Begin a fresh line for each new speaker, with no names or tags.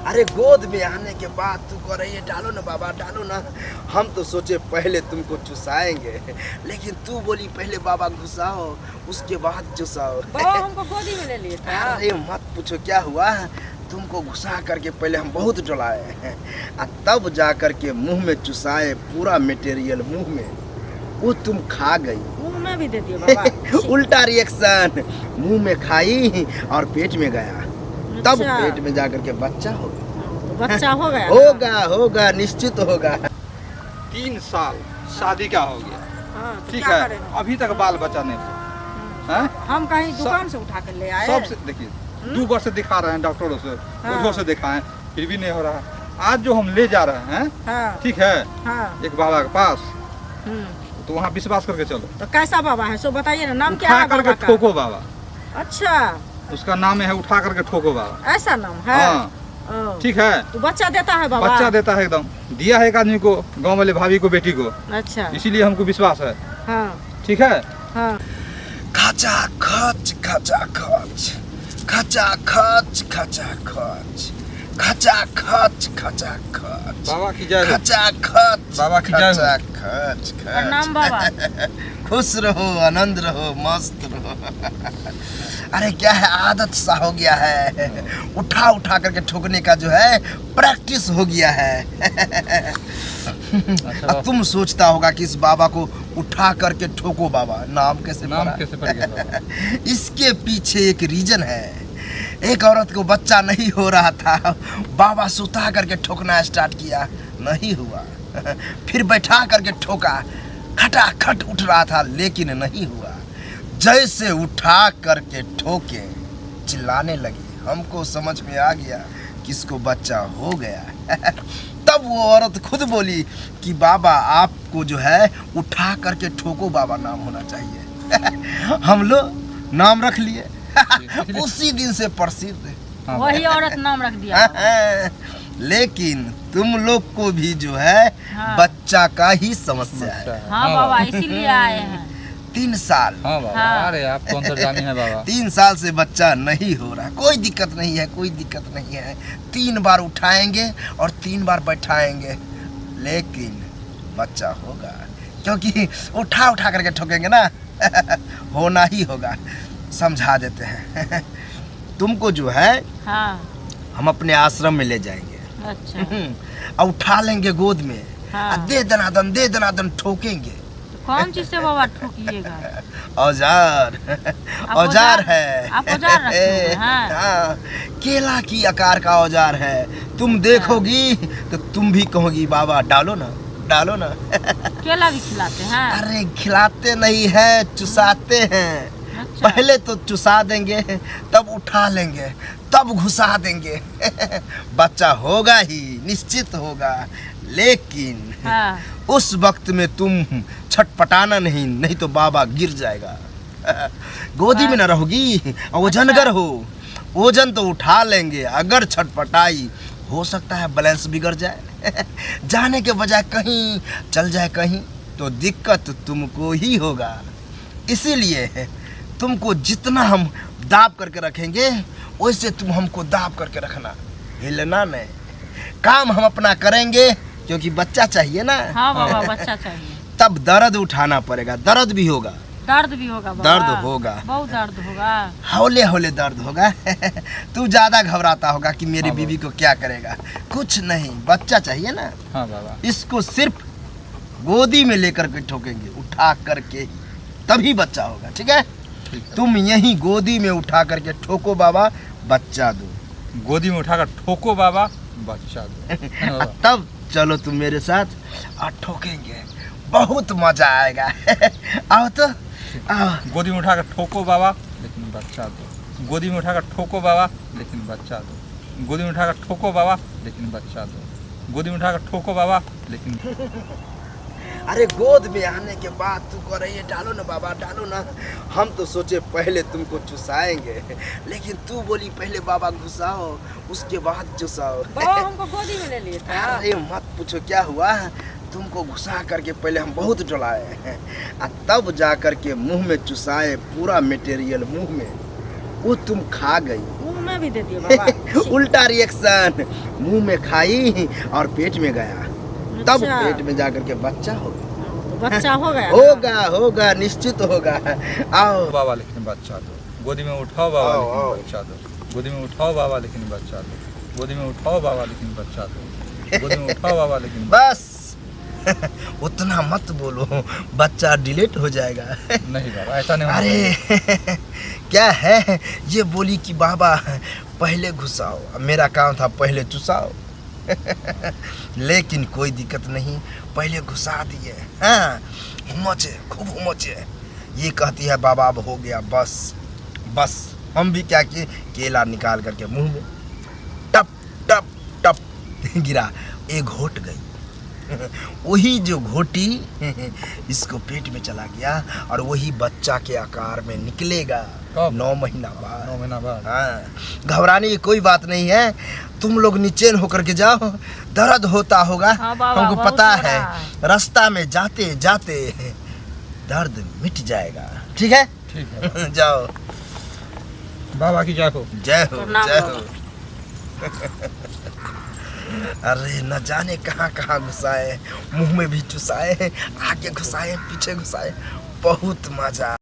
अरे गोद में आने के बाद तू कह रही है डालो ना बाबा डालो ना। हम तो सोचे पहले तुमको चुसाएंगे, लेकिन तू बोली पहले बाबा घुसाओ उसके बाद चुसाओ।
बाबा हमको गोदी में ले लिए था।
अरे मत पूछो क्या हुआ, तुमको घुसा करके पहले हम बहुत डलाए और तब जा करके मुंह में चुसाए पूरा मटेरियल मुंह में, वो तुम खा गई।
मुंह में भी दे दिए बाबा।
उल्टा रिएक्शन, मुंह में खाई और पेट में गया, तब
अच्छा।
पेट में जाकर के बच्चा होगा।
तो बच्चा हो गया ना?
होगा होगा निश्चित होगा।
3 साल शादी का हो गया,
हाँ, तो
ठीक
क्या
है,
करें हम?
अभी तक बाल बच्चा नहीं हुआ हैं?
हम कहीं दुकान से उठा कर ले आए।
सबसे देखिए 2 बार से दिखा रहे हैं डॉक्टरों से,
हाँ।
उधर से दिखाएं फिर भी नहीं हो रहा। आज जो हम ले जा रहे हैं,
हाँ,
ठीक है,
हाँ,
एक बाबा के पास,
हम्म।
तो वहाँ विश्वास करके चलो।
तो कैसा बाबा है सो बताइए ना, नाम क्या
उठा
है
करके
बाबा का?
ठोको बाबा,
अच्छा,
उसका नाम है उठा करके ठोको बाबा।
ऐसा नाम है।
हाँ
ओ,
ठीक है,
तो बच्चा देता है बाबा?
बच्चा देता है एकदम, दिया है एक आदमी को, गांव वाले भाभी को, बेटी को,
अच्छा,
इसीलिए हमको विश्वास है,
हाँ,
ठीक है।
हाँ,
खचा खच खचा खच खचा खच खचा खच खचा खच खचा खच
बाबा की जय हो।
खचा खच
बाबा की जय हो।
खचा खच
प्रणाम बाबा।
खुश रहो आनंद रहो मस्त रहो। अरे क्या है, आदत सा हो गया है, उठा उठा करके ठोकने का जो है प्रैक्टिस हो गया है। अब तुम सोचता होगा कि इस बाबा को उठा करके ठोको बाबा, नाम कैसे पड़ा?
कैसे पड़ गया बाबा?
इसके पीछे एक रीजन है। एक औरत को बच्चा नहीं हो रहा था, बाबा सुता करके ठोकना स्टार्ट किया, नहीं हुआ। फिर बैठा करके ठोका, खटाखट उठ रहा था लेकिन नहीं हुआ। जैसे उठा करके ठोके चिल्लाने लगी, हमको समझ में आ गया कि इसको बच्चा हो गया। तब वो औरत खुद बोली कि बाबा आपको जो है उठा करके ठोको बाबा नाम होना चाहिए। हम लोग नाम रख लिए। उसी दिन से प्रसिद्ध है।
हाँ,
वही औरत नाम रख दिया।
लेकिन तुम लोग को भी जो है
हाँ।
बच्चा का ही समस्या है।
हाँ बाबा, इसीलिए आए हैं।
3 साल,
हाँ बाबा,
हाँ।
अरे आप तो अंतर्जामी है बाबा।
3 साल से बच्चा नहीं हो रहा, कोई दिक्कत नहीं है, कोई दिक्कत नहीं है। 3 बार उठाएंगे और 3 बार बैठाएंगे, लेकिन बच्चा होगा, क्योंकि उठा उठा करके ठोकेंगे ना। होना ही होगा। समझा देते हैं। तुमको जो है
हाँ,
हम अपने आश्रम में ले जाएंगे,
अच्छा,
और उठा लेंगे गोद में,
हाँ।
और दे दनादन ठोकेंगे।
तो कौन चीज से बाबा ठोकिएगा?
औजार
आप
औजार है।
आप औजार रखे हुए हैं?
हाँ, केला की आकार का औजार है। तुम देखोगी तो तुम भी कहोगी बाबा डालो ना डालो ना।
केला भी खिलाते हैं?
अरे खिलाते नहीं है, चुसाते हैं।
अच्छा।
पहले तो चुसा देंगे, तब उठा लेंगे, तब घुसा देंगे। बच्चा होगा ही, निश्चित होगा, लेकिन
हाँ,
उस वक्त में तुम छटपटाना नहीं तो बाबा गिर जाएगा। गोदी में न रहोगी, ओजनगर हो, ओजन तो उठा लेंगे, अगर छटपटाई हो सकता है बैलेंस बिगड़ जाए। जाने के बजाय कहीं चल जाए कहीं, तो दिक्कत तुमको ही होगा। इसीलिए तुमको जितना हम दाब करके रखेंगे, वैसे तुम हमको दाब करके रखना, हिलना नहीं। काम हम अपना करेंगे, क्योंकि बच्चा चाहिए ना।
हाँ बाबा, बच्चा चाहिए।
तब दर्द उठाना पड़ेगा, दर्द भी होगा,
दर्द भी होगा बाबा?
दर्द होगा,
बहुत दर्द होगा।
हौले हौले दर्द होगा। तू ज्यादा घबराता होगा कि मेरी
हाँ
बीवी को क्या करेगा। कुछ नहीं, बच्चा चाहिए ना,
हाँ बाबा,
इसको सिर्फ गोदी में लेकर के ठोकेंगे, उठा करके, तभी बच्चा होगा। ठीक है,
ठीक है।
तुम यही गोदी में उठा करके ठोको बाबा, बच्चा दो।
गोदी में उठाकर ठोको बाबा, बच्चा दो। है ना बाबा?
तब चलो तुम मेरे साथ और ठोकेंगे, बहुत मजा आएगा। आओ तो आओ।
गोदी में उठाकर ठोको बाबा, लेकिन बच्चा दो। गोदी में उठाकर ठोको बाबा, लेकिन बच्चा दो। गोदी में उठाकर ठोको बाबा, लेकिन बच्चा दो। गोदी में उठाकर ठोको बाबा, लेकिन
अरे गोद में आने के बाद तू कह रही है डालो ना बाबा डालो ना। हम तो सोचे पहले तुमको चुसाएंगे, लेकिन तू बोली पहले बाबा घुसाओ उसके बाद चुसाओ।
बाबा हमको गोदी में ले लिए था।
अरे मत पूछो क्या हुआ, तुमको घुसा करके पहले हम बहुत डलाए, और तब जा करके मुंह में चुसाए पूरा मटेरियल मुंह में, वो तुम खा गई।
मुंह में भी दे दिए बाबा।
उल्टा रिएक्शन, मुंह में खाई और पेट में गया, तब
अच्छा।
पेट में जाकर के बच्चा होगा।
तो बच्चा हो गया ना?
होगा होगा निश्चित होगा। आओ
बाबा लेकिन बच्चा दो, गोदी में उठाओ बाबा
आओ,
लेकिन
आओ।
बच्चा दो, गोदी में उठाओ बाबा लेकिन बच्चा दो, गोदी में उठाओ बाबा लेकिन बच्चा दो, गोदी में उठाओ बाबा लेकिन
बस उतना मत बोलो, बच्चा डिलीट हो जाएगा।
नहीं बाबा ऐसा नहीं होना
अरे क्या है, ये बोली कि बाबा पहले घुसाओ, अब मेरा काम था पहले चुसाओ। लेकिन कोई दिक्कत नहीं, पहले घुसा दिए। हाँ मचे, खूब मचे। ये कहती है बाबा अब हो गया बस बस। हम भी क्या किए, केला निकाल करके मुंह में टप टप टप गिरा, एक घोट गई। वही जो घोटी इसको पेट में चला गया और वही बच्चा के आकार में निकलेगा
कब?
9 महीना बाद।
9 महीना बाद।
हाँ, घबराने की कोई बात नहीं है। तुम लोग नीचे होकर के जाओ, दर्द होता होगा,
हाँ बाबा,
हमको
बहुत
पता
हो
है।
रहा है।
रास्ता में जाते जाते दर्द मिट जाएगा, ठीक है?
ठीक है
जाओ,
बाबा की जय हो।
जय हो
प्रणाम
जय
बाबा।
हो। अरे न जाने कहाँ कहाँ घुसाए, मुंह में भी चुसाए, आगे घुसाए, पीछे घुसाए, बहुत मजा।